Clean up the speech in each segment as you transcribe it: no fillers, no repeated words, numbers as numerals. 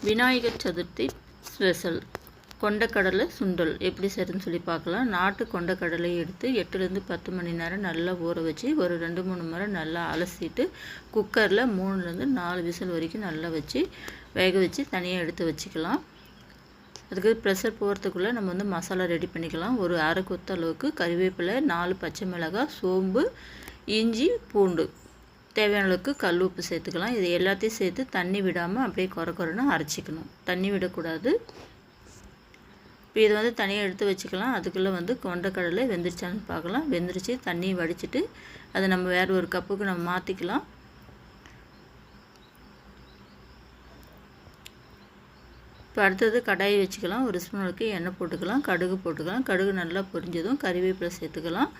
Vinayagar Chaturthi special கொண்டக்கடலை சுண்டல் எப்படி செய்யறதுன்னு சொல்லி பார்க்கலாம். நாட்டு கொண்டக்கடலையை எடுத்து 8லேருந்து 10 மணி நேரம் நல்லா ஊற வச்சு ஒரு 2-3 முறை நல்லா அலசிட்டு குக்கரில் 3லேருந்து 4 விசில் வரைக்கும் நல்லா வச்சு வேக வச்சு தனியாக எடுத்து வச்சுக்கலாம். அதுக்கு ப்ரெஷர் போகிறதுக்குள்ளே நம்ம வந்து மசாலா ரெடி பண்ணிக்கலாம். ஒரு அரை கொத்து அளவுக்கு கறிவேப்பிலை, 4 பச்சை மிளகாய், சோம்பு, இஞ்சி, பூண்டு, தேவையான அளவுக்கு கல் உப்பு சேர்த்துக்கலாம். இது எல்லாத்தையும் சேர்த்து தண்ணி விடாமல் அப்படியே குறைன்னு அரைச்சிக்கணும். தண்ணி விடக்கூடாது. இப்போ இதை வந்து தனியாக எடுத்து வச்சுக்கலாம். அதுக்குள்ளே வந்து கொண்டக்கடலை வெந்துருச்சான்னு பார்க்கலாம். வெந்துருச்சு. தண்ணியை வடிச்சிட்டு அதை நம்ம வேறு ஒரு கப்புக்கு நம்ம மாற்றிக்கலாம். இப்போ அடுத்தது கடாயை வச்சுக்கலாம். ஒரு ஸ்பூன் அளவுக்கு எண்ணெய் போட்டுக்கலாம். கடுகு போட்டுக்கலாம். கடுகு நல்லா பொரிஞ்சதும் கறிவேப்பிலை சேர்த்துக்கலாம்.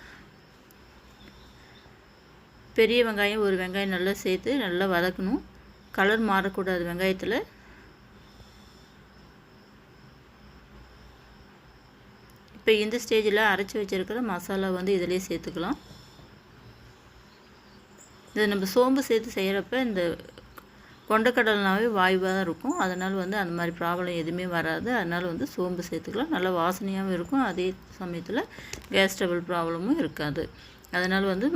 பெரிய வெங்காயம் ஒரு வெங்காயம் நல்லா சேர்த்து நல்லா வதக்கணும். கலர் மாறக்கூடாது வெங்காயத்தில். இப்போ இந்த ஸ்டேஜில் அரைச்சி வச்சுருக்கிற மசாலா வந்து இதிலே சேர்த்துக்கலாம். இதை நம்ம சோம்பு சேர்த்து செய்கிறப்ப இந்த கொண்டக்கடலைனாவே வாய்வாக தான் இருக்கும். அதனால் வந்து அந்த மாதிரி ப்ராப்ளம் எதுவுமே வராது. அதனால் வந்து சோம்பு சேர்த்துக்கலாம். நல்லா வாசனையாகவும் இருக்கும். அதே சமயத்தில் கேஸ் ட்ரபிள் ப்ராப்ளமும் இருக்காது. அதனால் வந்து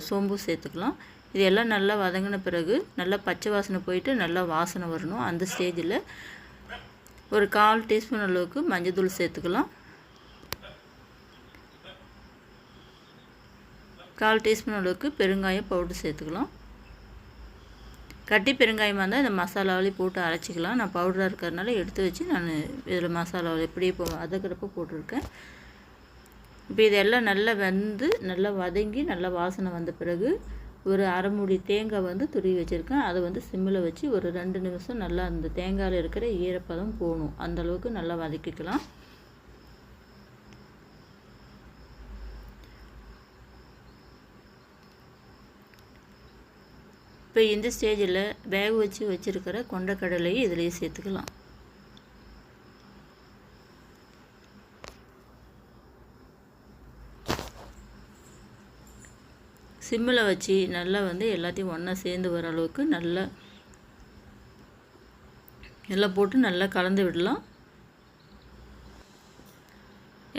சோம்பு சேர்த்துக்கலாம். இது எல்லாம் நல்லா வதங்கின பிறகு நல்லா பச்சை வாசனை போயிட்டு நல்லா வாசனை வரணும். அந்த ஸ்டேஜில் ஒரு 1/4 டீஸ்பூன் அளவுக்கு மஞ்சள்தூள் சேர்த்துக்கலாம். 1/4 டீஸ்பூன் அளவுக்கு பெருங்காயம் பவுடர் சேர்த்துக்கலாம். கட்டி பெருங்காயமாக இருந்தால் இந்த மசாலாவிலே போட்டு அரைச்சிக்கலாம். நான் பவுடராக இருக்கிறதுனால எடுத்து வச்சு நான் இதில் மசாலாவில் எப்படியே வதக்கிறப்ப போட்டிருக்கேன். இப்போ இதெல்லாம் நல்லா வெந்து நல்லா வதங்கி நல்லா வாசனை வந்த பிறகு ஒரு அரை மூடி தேங்காய் வந்து துருவி வச்சுருக்கேன். அதை வந்து சிம்மில் வச்சு ஒரு 2 நிமிஷம் நல்லா அந்த தேங்காயில் இருக்கிற ஈரப்பதம் போகணும். அந்தளவுக்கு நல்லா வதக்கிக்கலாம். இப்போ இந்த ஸ்டேஜில் வேக வச்சு வச்சுருக்கிற கொண்டக்கடலையை இதிலேயே சேர்த்துக்கலாம். சிம்மில் வச்சு நல்லா வந்து எல்லாத்தையும் ஒன்றா சேர்ந்து வர அளவுக்கு நல்லா எல்லாம் போட்டு நல்லா கலந்து விடலாம்.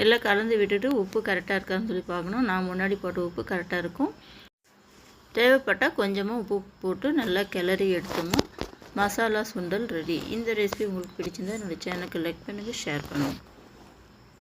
எல்லாம் கலந்து விட்டுட்டு உப்பு கரெக்டாக இருக்கான்னு சொல்லி பார்க்கணும். நான் முன்னாடி போட்ட உப்பு கரெக்டாக இருக்கும். தேவைப்பட்டால் கொஞ்சமாக உப்பு போட்டு நல்லா கிளறி எடுத்தோம்னா மசாலா சுண்டல் ரெடி. இந்த ரெசிபி உங்களுக்கு பிடிச்சிருந்தா என்னோடய சேனலுக்கு லைக் பண்ணுங்கள், ஷேர் பண்ணுங்கள்.